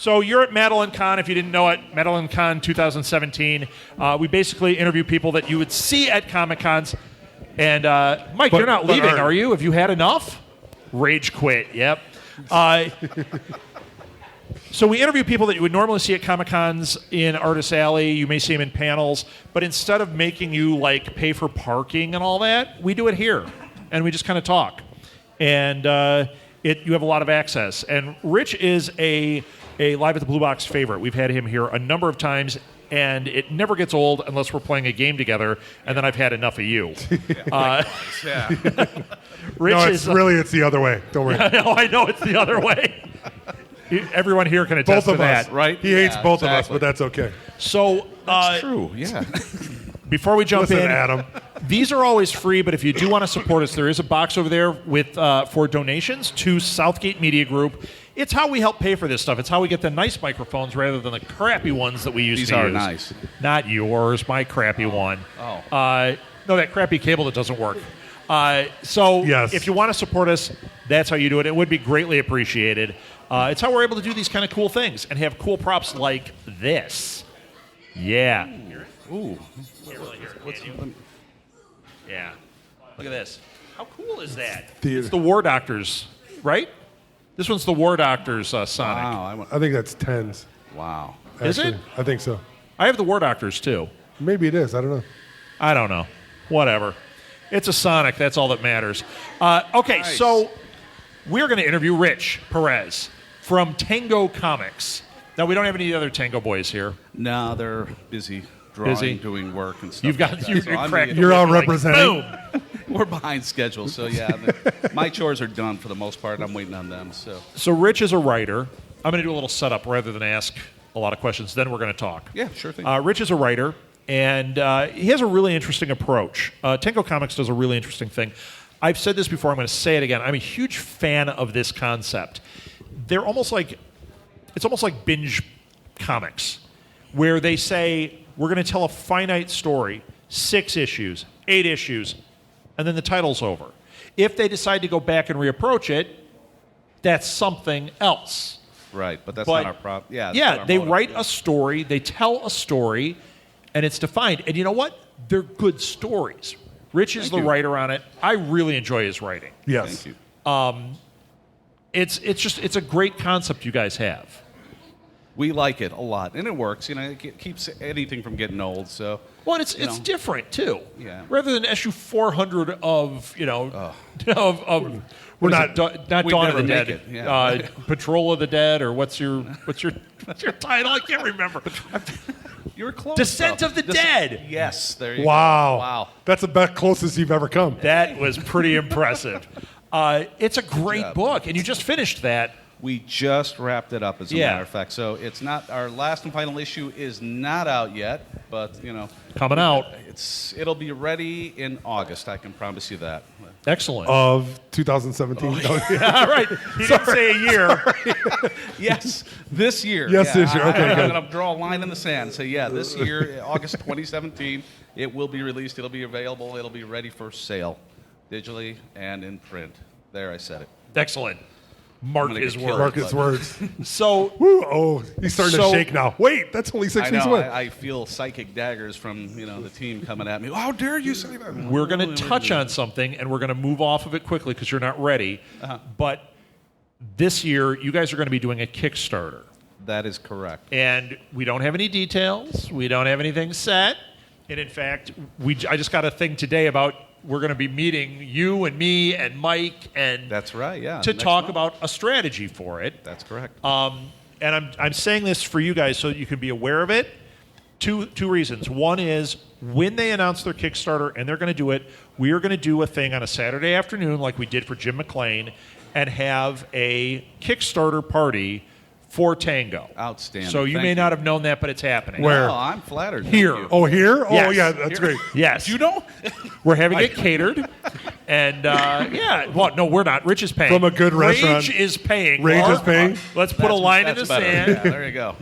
So you're at Madeline Con, if you didn't know it, Madeline Con 2017. We basically interview people that you would see at Comic-Cons. And, Mike, you're not leaving, are you? Have you had enough? Rage quit, yep. So we interview people that you would normally see at Comic-Cons in Artist Alley. You may see them in panels. But instead of making you, like, pay for parking and all that, we do it here. And we just kind of talk. And you have a lot of access. And Rich is a Live at the Blue Box favorite. We've had him here a number of times, and it never gets old unless we're playing a game together, and then I've had enough of you. Rich it's the other way. Don't worry. I know it's the other way. Everyone here can attest to that. Both of us, right? He hates both of us, but that's okay. So that's true, yeah. Before we jump in, Adam. These are always free, but if you do want to support us, there is a box over there with for donations to Southgate Media Group. It's how we help pay for this stuff. It's how we get the nice microphones rather than the crappy ones that we used to use. These are nice. Not yours, my crappy one. Oh. No, that crappy cable that doesn't work. If you want to support us, that's how you do it. It would be greatly appreciated. It's how we're able to do these kind of cool things and have cool props like this. Yeah. Ooh. Yeah. Look at this. How cool is that? Theater. It's the War Doctors, right? This one's the War Doctors Sonic. Wow. I think that's tens. Wow. Actually. Is it? I think so. I have the War Doctors, too. Maybe it is. I don't know. I don't know. Whatever. It's a Sonic. That's all that matters. Okay, Nice. So we're going to interview Rich Perez from Tango Comics. Now, we don't have any other Tango boys here. No, they're busy drawing, doing work and stuff. You've got like that. you're So cracked. You're all like, representing. Boom. We're behind schedule, so yeah. My chores are done for the most part. I'm waiting on them. So Rich is a writer. I'm going to do a little setup rather than ask a lot of questions. Then we're going to talk. Yeah, sure thing. Rich is a writer, and he has a really interesting approach. Tango Comics does a really interesting thing. I've said this before. I'm going to say it again. I'm a huge fan of this concept. It's almost like binge comics, where they say, we're going to tell a finite story, 6 issues, 8 issues, and then the title's over. If they decide to go back and reapproach it, that's something else. Right, but that's not our problem. Yeah, they write a story, they tell a story, and it's defined. And you know what? They're good stories. Rich is the writer on it. I really enjoy his writing. Yes. Thank you. It's a great concept you guys have. We like it a lot, and it works. You know, it keeps anything from getting old. So, well, it's different too. Yeah. Rather than issue 400 of We're not Dawn of the Dead, it, yeah. Patrol of the Dead, or what's your title? I can't remember. You were close. Descent of the Dead. Yes, there you go. Wow. That's the best closest you've ever come. That was pretty impressive. It's a great book, and you just finished that. We just wrapped it up, as a matter of fact. So it's not our last and final issue is not out yet, but Coming out. It'll be ready in August. I can promise you that. Excellent. Of 2017. All right. He didn't say a year. Yes, this year. Yes, this year. Okay, I'm good. going to draw a line in the sand. So yeah, this year, August 2017, it will be released. It'll be available. It'll be ready for sale, digitally and in print. There, I said it. Excellent. Mark his words. Mark his words. So, he's starting to shake now. Wait, that's only 6 weeks away. I feel psychic daggers from the team coming at me. How dare you say that? We're going to touch on something, and we're going to move off of it quickly because you're not ready. But this year, you guys are going to be doing a Kickstarter. That is correct. And we don't have any details. We don't have anything set. And in fact, I just got a thing today about we're going to be meeting you and me and Mike and that's right, yeah. to talk about a strategy for it. That's correct. And I'm saying this for you guys so that you can be aware of it. Two reasons. One is when they announce their Kickstarter and they're going to do it, we are going to do a thing on a Saturday afternoon like we did for Jim McClain and have a Kickstarter party for Tango. Outstanding. So you may not have known that, but it's happening. Where? Oh, I'm flattered. Here. Thank you. Oh, here? Yes. Oh, yeah, that's great. Yes. You know? We're having it catered. And, well, no, we're not. Rich is paying. From a good restaurant. Rage is paying. Rage is paying. Let's put a line in the That's better. sand. Yeah, there you go.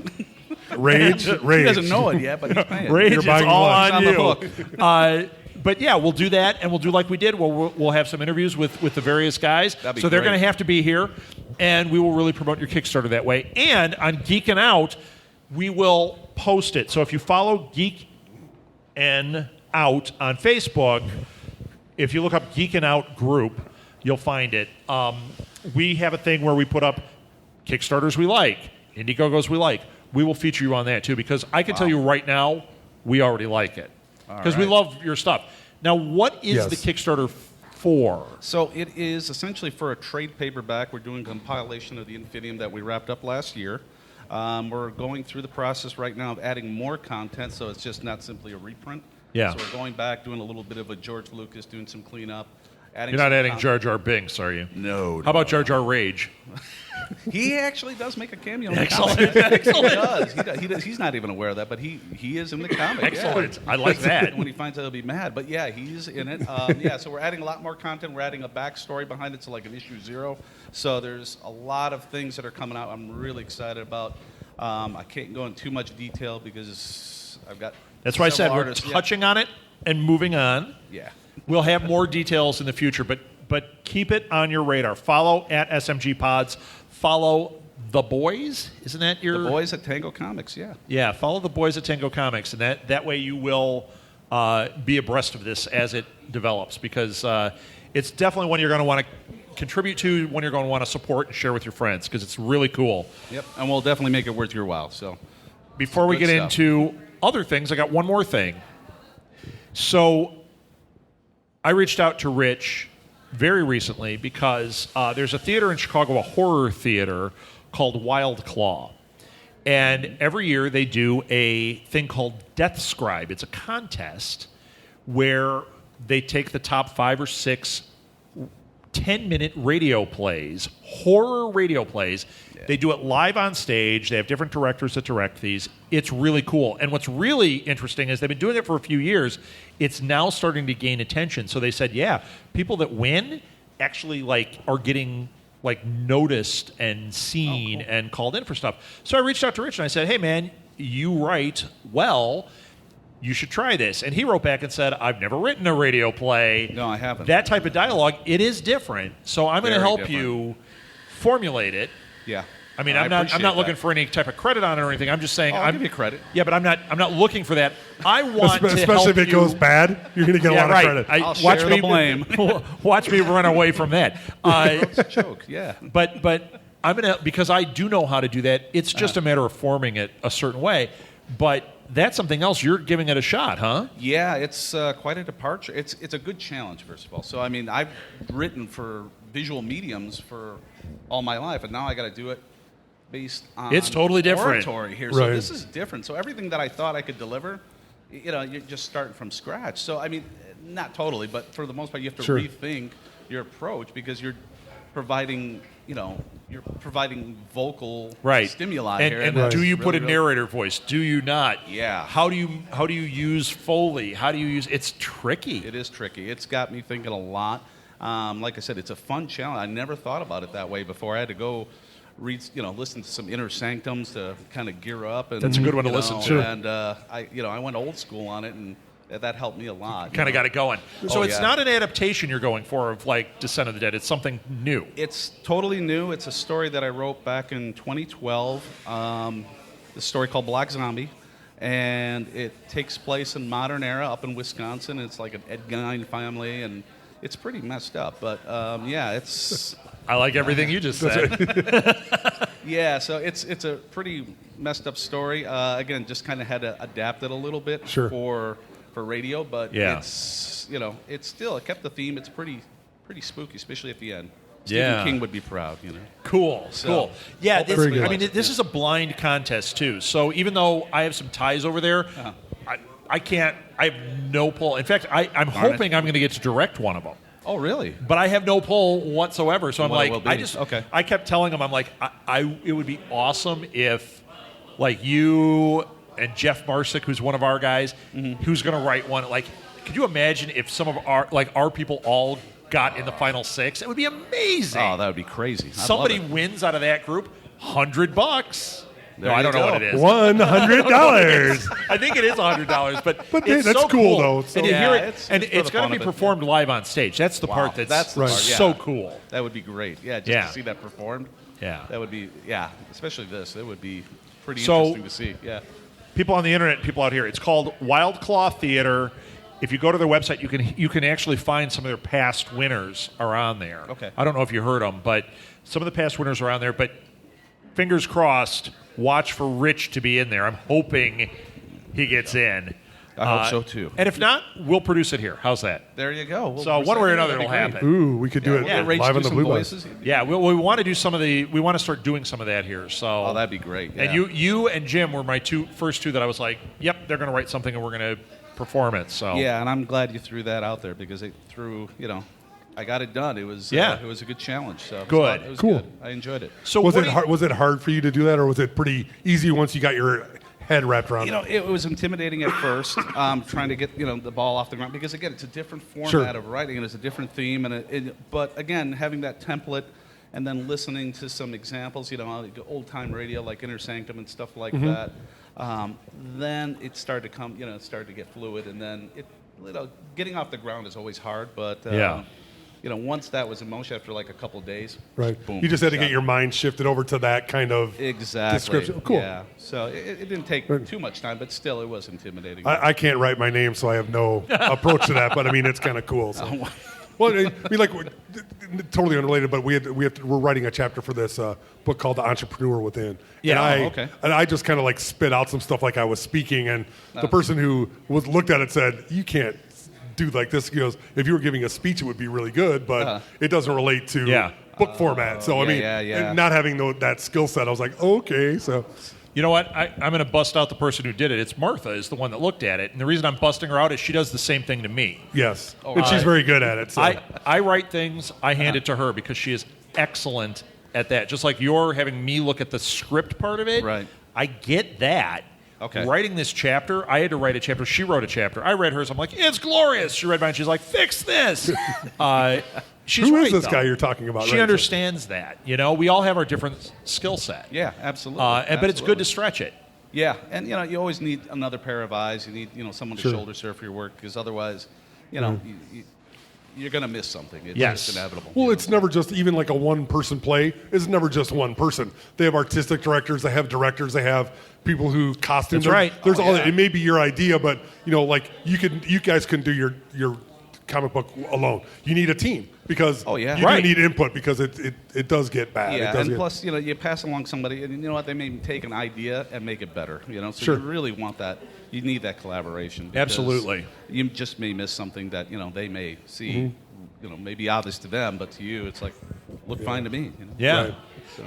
Rage. He doesn't know it yet, but he's paying. Rage You're is buying all lunch. on On the you. But yeah, we'll do that, and we'll do like we did. We'll have some interviews with the various guys. That'd be So they're great. going to have to be here. And we will really promote your Kickstarter that way. And on Geekin' Out, we will post it. So if you follow Geekin' Out on Facebook, if you look up Geekin' Out group, you'll find it. We have a thing where we put up Kickstarters we like, Indiegogos we like. We will feature you on that, too, because I can tell you right now, we already like it. Because we love your stuff. Now, what is the Kickstarter for? So it is essentially for a trade paperback. We're doing a compilation of the Infinium that we wrapped up last year. We're going through the process right now of adding more content, so it's just not simply a reprint. Yeah. So we're going back, doing a little bit of a George Lucas, doing some cleanup. You're not adding Jar Jar Binks, are you? No. How about Jar Jar Rage? He actually does make a cameo in Excellent. the comic. Excellent. He does. He's not even aware of that, but he is in the comic. Excellent. Yeah. I like that. When he finds out, he'll be mad. But yeah, he's in it. So we're adding a lot more content. We're adding a backstory behind it, so like an issue 0. So there's a lot of things that are coming out I'm really excited about. I can't go into too much detail because I've got That's why I said artists. we're touching on it and moving on. Yeah. We'll have more details in the future, but keep it on your radar. Follow at SMG Pods. Follow the boys. Isn't that your... The boys at Tango Comics, yeah. Yeah, follow the boys at Tango Comics, and that way you will be abreast of this as it develops, because it's definitely one you're going to want to contribute to, one you're going to want to support and share with your friends, because it's really cool. Yep, and we'll definitely make it worth your while. So, before we get into other things, I got one more thing. So I reached out to Rich very recently because there's a theater in Chicago, a horror theater called Wild Claw. And every year they do a thing called Death Scribe. It's a contest where they take the top 5 or 6 10-minute radio plays, horror radio plays. Yeah. They do it live on stage. They have different directors that direct these. It's really cool. And what's really interesting is they've been doing it for a few years. It's now starting to gain attention. So they said, yeah, people that win actually are getting noticed and seen and called in for stuff. So I reached out to Rich and I said, hey, man, you write well. You should try this. And he wrote back and said, I've never written a radio play. No, I haven't. That type of dialogue, it is different. So I'm going to help you formulate it. Yeah. I mean, I'm not looking for any type of credit on it or anything. I'm just saying, I'll give you credit. Yeah, but I'm not looking for that. I want to especially help if it goes bad, you're going to get a lot of credit. I'll share the blame. Watch me run away from that. It's a joke, yeah. But I'm going to, because I do know how to do that. It's just a matter of forming it a certain way. But that's something else. You're giving it a shot, huh? Yeah, it's quite a departure. It's a good challenge, first of all. So, I mean, I've written for visual mediums for all my life, and now I got to do it based on it's totally different oratory here. Right. So this is different. So everything that I thought I could deliver, you're just starting from scratch. So, I mean, not totally, but for the most part, you have to rethink your approach because you're providing vocal stimuli here. And do you put a narrator voice? Do you not? Yeah. How do you use Foley? How do you use? It's tricky. It is tricky. It's got me thinking a lot. Like I said, it's a fun challenge. I never thought about it that way before. I had to go listen to some Inner Sanctums to kind of gear up. And, that's a good one to listen to. And I went old school on it, and that helped me a lot. Kind of got it going. So it's not an adaptation you're going for of like Descent of the Dead. It's something new. It's totally new. It's a story that I wrote back in 2012. The story called Black Zombie. And it takes place in modern era up in Wisconsin. It's like an Ed Gein family, and it's pretty messed up. But it's... I like everything you just said. Yeah, so it's a pretty messed up story. Again, just kind of had to adapt it a little bit for radio, but it's it kept the theme. It's pretty spooky, especially at the end. Stephen King would be proud, Cool. Yeah, this is a blind contest too. So even though I have some ties over there, I have no pull. In fact, I'm hoping I'm going to get to direct one of them. Oh, really? But I have no pull whatsoever. So I'm I kept telling him, I'm like, it would be awesome if, like, you and Jeff Marsick, who's one of our guys, who's going to write one. Like, could you imagine if some of our people all got in the final 6? It would be amazing. Oh, that would be crazy. Somebody wins out of that group, $100. No, I don't know what it is. $100. I think it is $100, but hey, that's so cool though. So. And you hear it, and it's going to be performed live on stage. That's the part that's the part, so cool. That would be great. Yeah, just to see that performed. Yeah. That would be, especially this. It would be pretty So- interesting to see. Yeah. People on the internet, people out here. It's called Wild Claw Theater. If you go to their website, you can actually find some of their past winners are on there. Okay. I don't know if you heard them, but some of the past winners are on there. But fingers crossed, watch for Rich to be in there. I'm hoping he gets in. I hope so, too. And if not, we'll produce it here. How's that? There you go. So one way or another, it'll happen. Ooh, we could do it We'll live on the Blue Box. voices. Yeah, we want to do some of the. We want to start doing some of that here. So Oh, that'd be great. Yeah. And you and Jim were my first two that I was like, yep, they're going to write something and we're going to perform it. So Yeah, and I'm glad you threw that out there because it threw, I got it done. It was Yeah. it was a good challenge. So Good. It was Cool. good. I enjoyed it. So Was what it do you- hard? Was it hard for you to do that, or was it pretty easy once you got your head wrapped around it? It was intimidating at first, trying to get the ball off the ground because again, it's a different format Sure. of writing and it's a different theme. But again, having that template and then listening to some examples, old time radio like Inner Sanctum and stuff like that. Then it started to come, it started to get fluid, and then getting off the ground is always hard. But Yeah. once that was in motion after like a couple of days, Right. boom, You just had to shot. get your mind shifted over to that kind of Exactly. description. Cool. Yeah. So it didn't take Right. too much time, but still, it was intimidating. I can't write my name, so I have no approach to that. But I mean, it's kind of cool. So. Well, I mean, like totally unrelated, but we're writing a chapter for this book called The Entrepreneur Within. Yeah. And okay. And I just kind of like spit out some stuff like I was speaking, and the person who looked at it said, "You can't do like this." He goes, "If you were giving a speech, it would be really good, but it doesn't relate to book format." So I mean, yeah. not having that skill set, I was like, okay, so. You know what? I'm going to bust out the person who did it. It's Martha is the one that looked at it. And the reason I'm busting her out is she does the same thing to me. Yes, and she's very good at it. So. I write things, I hand it to her because she is excellent at that. Just like you're having me look at the script part of it. Right. I get that. Okay. Writing this chapter, I had to write a chapter. She wrote a chapter. I read hers. I'm like, it's glorious. She read mine. She's like, fix this. She's Who right, is this though. guy you're talking about? She right? understands that. We all have our different skill set. Yeah, absolutely. But it's good to stretch it. Yeah, and you always need another pair of eyes. You need someone to Sure. shoulder surf your work because otherwise, you're going to miss something. It's Yes. just inevitable. Well, it's never just even like a one-person play. It's never just one person. They have artistic directors. They have directors. They have people who costume. That's right. There's Oh, all yeah. that. It may be your idea, but like you guys can do your comic book alone. You need a team because Oh, yeah. you Right. do need input because it does get bad. It Yeah, does and get, plus, you pass along somebody, and you know what? They may take an idea and make it better. So Sure. you really want that. You need that collaboration. because Absolutely. You just may miss something that they may see. May be obvious to them, but to you, it's like look fine to me. Yeah. Right.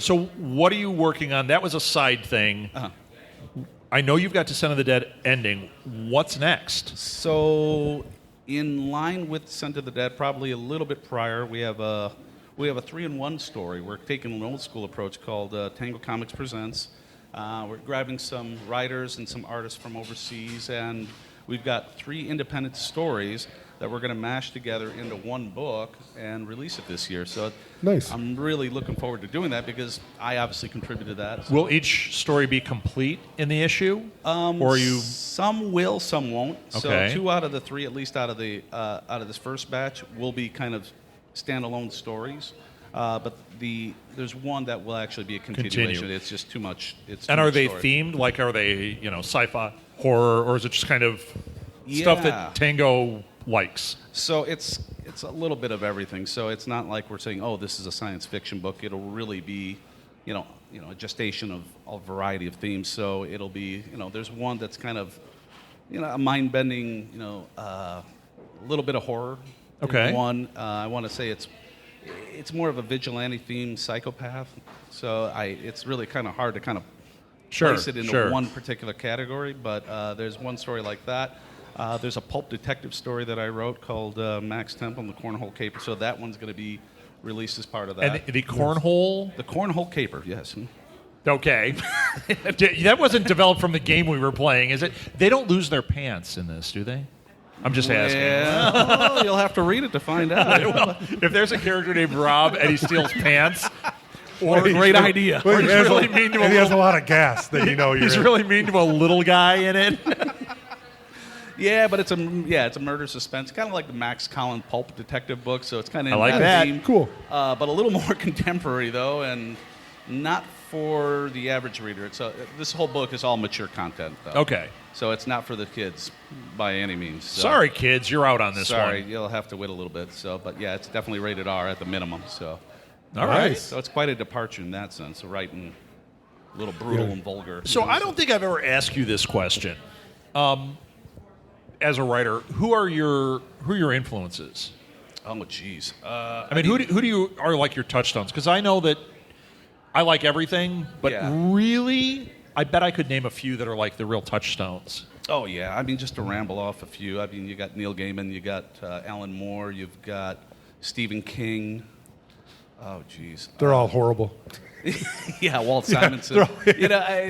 So what are you working on? That was a side thing. Uh-huh. I know you've got Descent of the Dead ending. What's next? So, in line with Scent of the Dead, probably a little bit prior, we have a 3-in-1 story. We're taking an old school approach called Tango Comics Presents. We're grabbing some writers and some artists from overseas, and we've got 3 independent stories that we're going to mash together into one book and release it this year. So Nice. I'm really looking forward to doing that because I obviously contributed to that. Will each story be complete in the issue? Or are you? Some will, some won't. Okay. So 2 out of the 3, at least out of this first batch, will be kind of standalone stories. But there's one that will actually be a continuation. Continue. It's just too much. It's And too are much they story. themed? Like, are they sci-fi, horror, or is it just kind of stuff Yeah. that Tango likes? So it's a little bit of everything. So it's not like we're saying, oh, this is a science fiction book. It'll really be, a gestation of a variety of themes. So it'll be, there's one that's kind of, a mind-bending, a little bit of horror. in Okay. One, I want to say it's more of a vigilante themed psychopath. So it's really kind of hard to kind of place it into one particular category. But there's one story like that. There's a pulp detective story that I wrote called Max Temple and the Cornhole Caper. So that one's going to be released as part of that. And the cornhole. The Cornhole Caper, yes. Okay, that wasn't developed from the game we were playing, is it? They don't lose their pants in this, do they? I'm just asking. Well, you'll have to read it to find out. Well, if there's a character named Rob and he steals pants, Or a great idea. Well, he's really mean to and he has a little- lot of gas that you're he's really mean to a little guy in it. Yeah, but it's a murder suspense, kind of like the Max Collin pulp detective book. So it's kind of I like that. theme. Cool. But a little more contemporary though, and Not for the average reader. This whole book is all mature content, though. Okay. So it's not for the kids by any means. So. Sorry, kids, you're out on this one. Sorry, you'll have to wait a little bit. But yeah, it's definitely rated R at the minimum. So. All right. So it's quite a departure in that sense. Writing a little brutal and vulgar. So I don't think I've ever asked you this question. As a writer, who are your influences? Oh, geez. Who do you are like your touchstones? Because I know that I like everything, but really, I bet I could name a few that are like the real touchstones. Oh, yeah. Just to ramble off a few. You got Neil Gaiman, you got Alan Moore, you've got Stephen King. Oh, geez. They're all horrible. Yeah, Walt Simonson.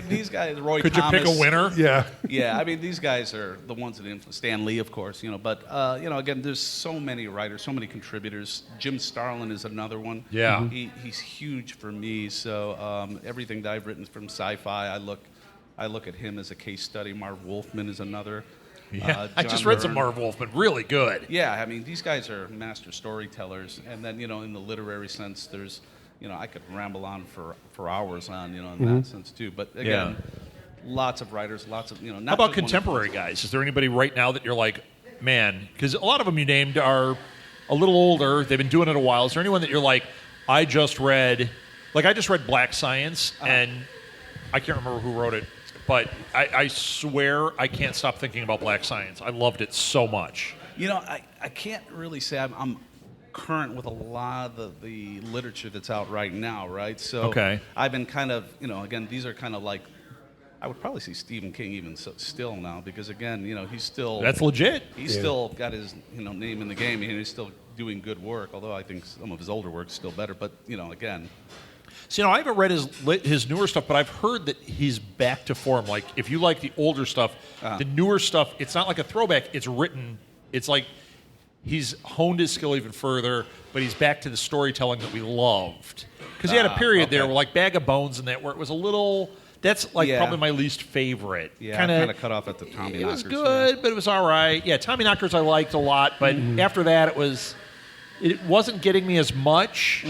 These guys, Roy Could Thomas. you pick a winner? Yeah. Yeah, these guys are the ones that influence. Stan Lee, of course, But, again, there's so many writers, so many contributors. Jim Starlin is another one. Yeah. He's huge for me. So everything that I've written from sci-fi, I look at him as a case study. Marv Wolfman is another. Yeah, I just read some Marv Wolfman. Really good. Yeah, these guys are master storytellers. And then, in the literary sense, there's... I could ramble on for hours on, in that sense too. But again, lots of writers, lots of, not How about just contemporary guys? Is there anybody right now that you're like, man, because a lot of them you named are a little older. They've been doing it a while. Is there anyone that you're like, I just read Black Science, and I can't remember who wrote it, but I swear I can't stop thinking about Black Science. I loved it so much. I can't really say I'm current with a lot of the literature that's out right now, right? So I've been kind of, again, these are kind of like, I would probably see Stephen King even still now, because again, he's still... That's legit. He's still got his, name in the game, and he's still doing good work, although I think some of his older work's still better, but, again... So, I haven't read his newer stuff, but I've heard that he's back to form. Like, if you like the older stuff, the newer stuff, it's not like a throwback, it's written, it's like... He's honed his skill even further, but he's back to the storytelling that we loved. Because he had a period there where, like Bag of Bones and that, where it was a little... That's probably my least favorite. Yeah, kind of cut off at the Tommy Knockers. It was good, but it was all right. Yeah, Tommy Knockers I liked a lot, but after that it wasn't getting me as much.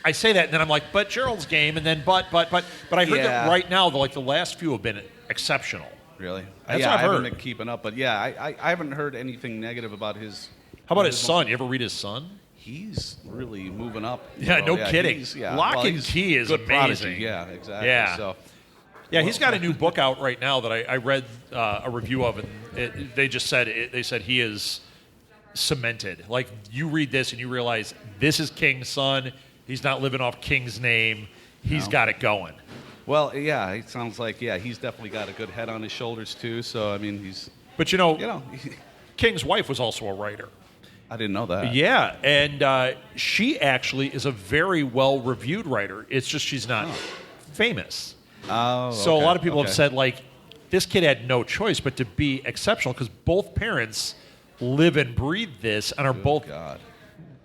I say that, and then I'm like, but Gerald's Game, and then but I heard that right now, the last few have been exceptional. Really? That's what I I've haven't heard. been keeping up, but I haven't heard anything negative about his... How about his son? You ever read his son? He's really moving up. Yeah, no kidding. Lock and Key is amazing. Prodigy. Yeah, exactly. Yeah. So, he's got a new book out right now that I read a review of, and they said he is cemented. Like, you read this and you realize this is King's son. He's not living off King's name. He's got it going. Well, yeah, it sounds like, he's definitely got a good head on his shoulders, too. So, he's... But, King's wife was also a writer. I didn't know that. Yeah, and she actually is a very well-reviewed writer. It's just she's not famous. Oh, so a lot of people have said, like, this kid had no choice but to be exceptional because both parents live and breathe this and are both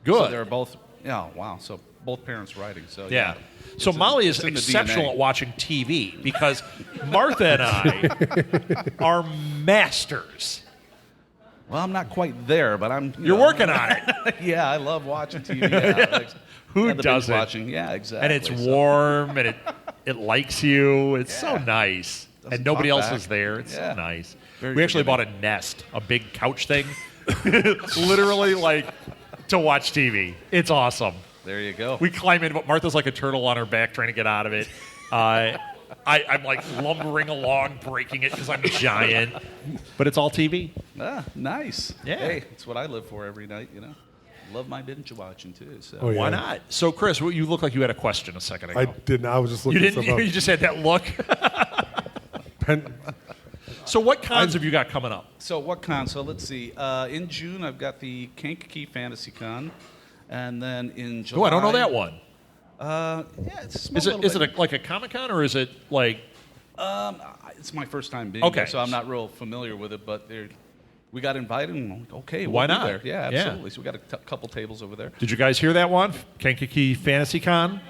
good. So they're both... Yeah, wow. So both parents writing. So yeah. So Molly is exceptional at watching TV because Martha and I are masters. Well, I'm not quite there, but I'm... You're working on it. Yeah, I love watching TV. Yeah. Who doesn't? Watching. Yeah, exactly. And it's warm, and it likes you. It's so nice. And nobody else is there. It's so nice. We actually bought a Nest, a big couch thing, literally like to watch TV. It's awesome. There you go. We climb in, but Martha's like a turtle on her back trying to get out of it. I'm like lumbering along, breaking it because I'm giant. But it's all TV. Ah, nice. Yeah. Hey, it's what I live for every night, Love my binge watching, too. So. Oh, yeah. Why not? So, Chris, you look like you had a question a second ago. I didn't. I was just looking You stuff didn't? up. You just had that look? So what cons have you got coming up? So what con? So let's see. In June, I've got the Kankakee Fantasy Con. And then in July... Oh, I don't know that one. Yeah, it's a small Is it like a Comic-Con, or is it like... It's my first time being Okay. there, so I'm not real familiar with it, but we got invited, and okay, Why we'll be not? there. Yeah, absolutely. Yeah. So we got a couple tables over there. Did you guys hear that one? Kankakee Fantasy Con?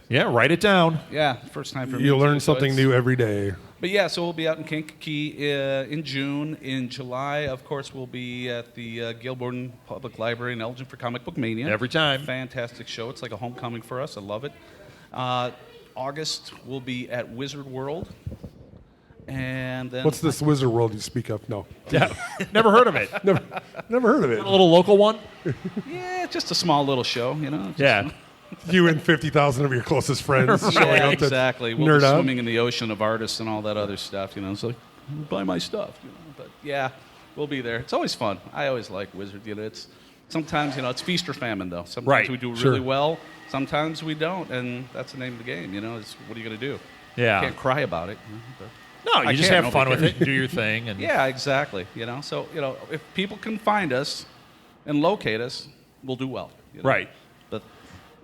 Yeah, write it down. Yeah, first time for me. You learn too, so something new every day. But yeah, so we'll be out in Kankakee in June. In July, of course, we'll be at the Gilborn Public Library in Elgin for Comic Book Mania. Every time. Fantastic show. It's like a homecoming for us. I love it. August, we'll be at Wizard World. And then What's this Wizard World you speak of? No. Yeah, never heard of it. Never heard of it. A little local one. Yeah, just a small little show, just, Yeah. You and 50,000 of your closest friends showing Yeah, up to exactly. We'll nerd be out. swimming in the ocean of artists and all that other stuff, So buy my stuff, But yeah, we'll be there. It's always fun. I always like Wizard. It's sometimes it's feast or famine though. Sometimes Right. we do really Sure. well. Sometimes we don't, and that's the name of the game. It's what are you going to do? Yeah. You can't cry about it. But No, you I just can't, have fun with nobody it, do your thing, and yeah, exactly. So if people can find us and locate us, we'll do well. Right. But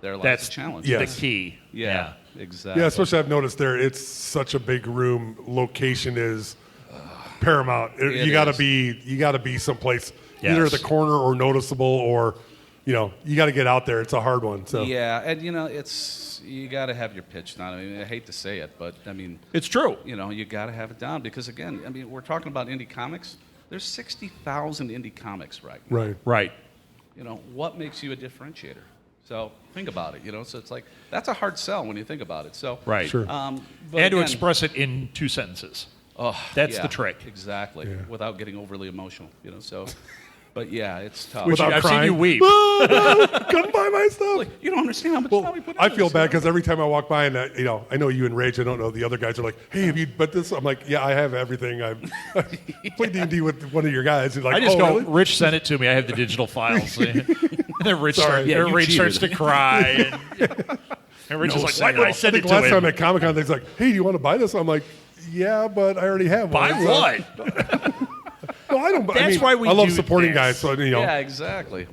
there lies That's the challenge. Yeah. the Yes. key. Yeah, exactly. Yeah, especially I've noticed there, it's such a big room. Location is paramount. It You got is. to be someplace Yes. either at the corner or noticeable, or you got to get out there. It's a hard one. So Yeah, and it's you got to have your pitch down. I hate to say it, but It's true. you got to have it down because again, we're talking about indie comics. There's 60,000 indie comics right now. right. Right. What makes you a differentiator? So think about it. So it's like that's a hard sell when you think about it. So Right. Sure. but And to again- express it in 2 sentences. Oh, That's yeah, the trick. Exactly. Yeah. Without getting overly emotional, So, but yeah, it's tough. Which Without I've seen crying. you weep. Come buy my stuff. Like, you don't understand how much time we put I into feel this, bad because every time I walk by and I know you enrage. I don't know the other guys are like, hey, have you? But this, I'm like, yeah, I have everything. I played D&D with one of of your guys. He's like, I just oh, go, really? Rich sent it to me. I have the digital files. And then Rich, Sorry. Yeah, you Rich starts to cheated. cry. And Rich is like, why did I I send think it to last time him? at Comic Con, he's like, hey, do you want to buy this? I'm like, yeah, but I already have one. Buy So- what? No, I don't. That's why we I love do supporting this. guys. So Yeah, exactly.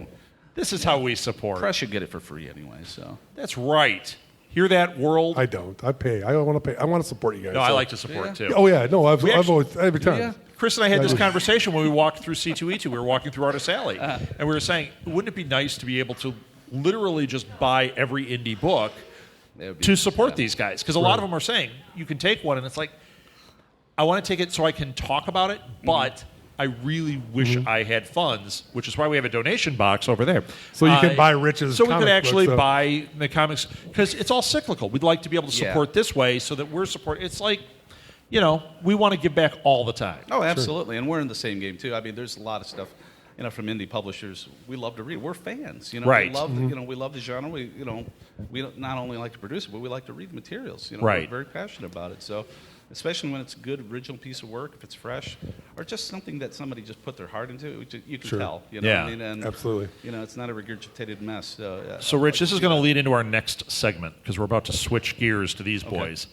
This is how we support. Press should get it for free anyway. So That's right. Hear that, world? I don't. I pay. I want to pay. I want to support you guys. No, I so- like to support Yeah. too. Oh yeah, no, I've actually- always every time. Yeah. Chris and I had this Yeah. conversation when we walked through C2E2. We were walking through Artist Alley. And we were saying, wouldn't it be nice to be able to literally just buy every indie book That would be- to support yeah. these guys? Because a lot of them are saying, you can take one, and it's like, I want to take it so I can talk about it, but I really wish I had funds, which is why we have a donation box over there. So you can buy Rich's So we comic could actually books, so- buy the comics, because it's all cyclical. We'd like to be able to Yeah. support this way so that we're support. It's like, we want to give back all the time. Oh, absolutely. And we're in the same game too. There's a lot of stuff, from indie publishers. We love to read. We're fans, Right. We love, we love the genre. We not only like to produce it, but we like to read the materials. Right. We're very passionate about it. So, especially when it's a good original piece of work, if it's fresh, or just something that somebody just put their heart into, you can Sure. tell. Yeah. And, Absolutely. it's not a regurgitated mess. So, yeah, So, Rich, this is going to lead into our next segment because we're about to switch gears to these boys.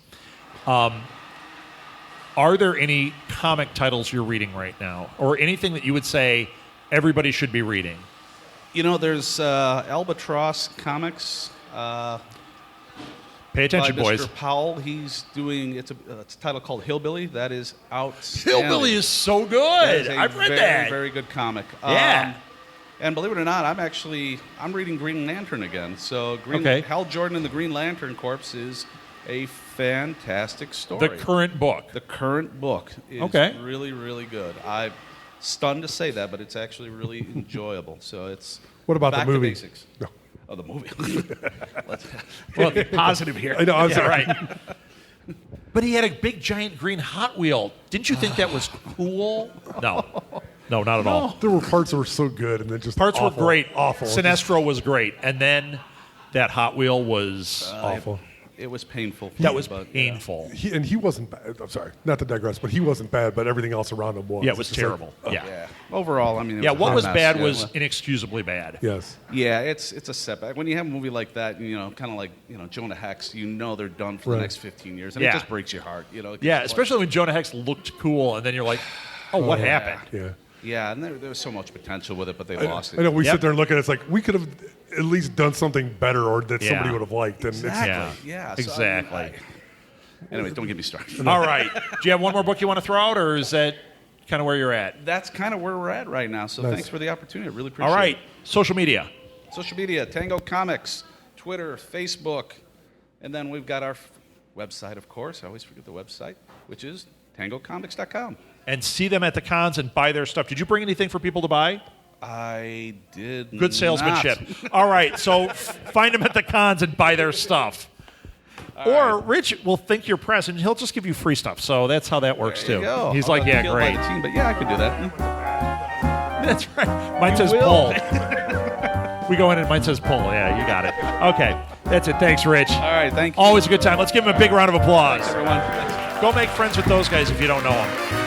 Are there any comic titles you're reading right now, or anything that you would say everybody should be reading? There's Albatross Comics. Pay attention, by boys. Mr. Powell, he's doing it's a title called Hillbilly. That is outstanding. Hillbilly is so That good. is a I've read very, that. Very good comic. Yeah. And believe it or not, I'm reading Green Lantern again. So Okay. Hal Jordan and the Green Lantern Corps is a fantastic story. The current book. The current book is Okay. really, really good. I'm stunned to say that, but it's actually really enjoyable. So it's What about back the movie? To basics. No. Oh, the movie. Let's, Well, positive here. I know. I'm Yeah, sorry. right. But he had a big, giant green Hot Wheel. Didn't you think that was cool? No. No, not at all. There were parts that were so good, and then just Parts awful, were great. Awful. Sinestro was great. And then that Hot Wheel was... awful. it was painful. For that me, was but, yeah. painful. He wasn't bad. I'm sorry, not to digress, but he wasn't bad. But everything else around him was. Yeah, it was It's just like, terrible. Yeah. Yeah. Overall, it Yeah, was a what hot was mess. bad Yeah. was inexcusably bad. yes. Yeah, it's a setback. When you have a movie like that, kind of like Jonah Hex, they're done for the Right. next 15 years, and Yeah. it just breaks your heart. It's Yeah, like- especially when Jonah Hex looked cool, and then you're like, oh, what happened? Yeah. Yeah, and there was so much potential with it, but they lost it. I know. We Yep. sit there and look at it. It's like we could have at least done something better, or that Yeah. somebody would have liked. And Exactly. Yeah. So, Exactly. Anyways, don't get me started. All right. Do you have one more book you want to throw out, or is that kind of where you're at? That's kind of where we're at right now. So Nice. thanks for the opportunity. I really appreciate All right. it. Social media. Social media, Tango Comics, Twitter, Facebook, and then we've got our website, of course. I always forget the website, which is tangocomics.com. And see them at the cons and buy their stuff. Did you bring anything for people to buy? I did Good salesmanship. not. All right. So find them at the cons and buy their stuff. Or Rich will think you're press, and he'll just give you free stuff. So that's how that works, There you too. go. He's I'll like, be yeah, killed by great. the team, but yeah, I could do that. That's right. Mine says pull. We go in and mine says pull. Yeah, you got it. Okay. That's it. Thanks, Rich. All right, thank you. Always a good time. Let's give him a big round of applause. Thanks, everyone. Thanks. Go make friends with those guys if you don't know them.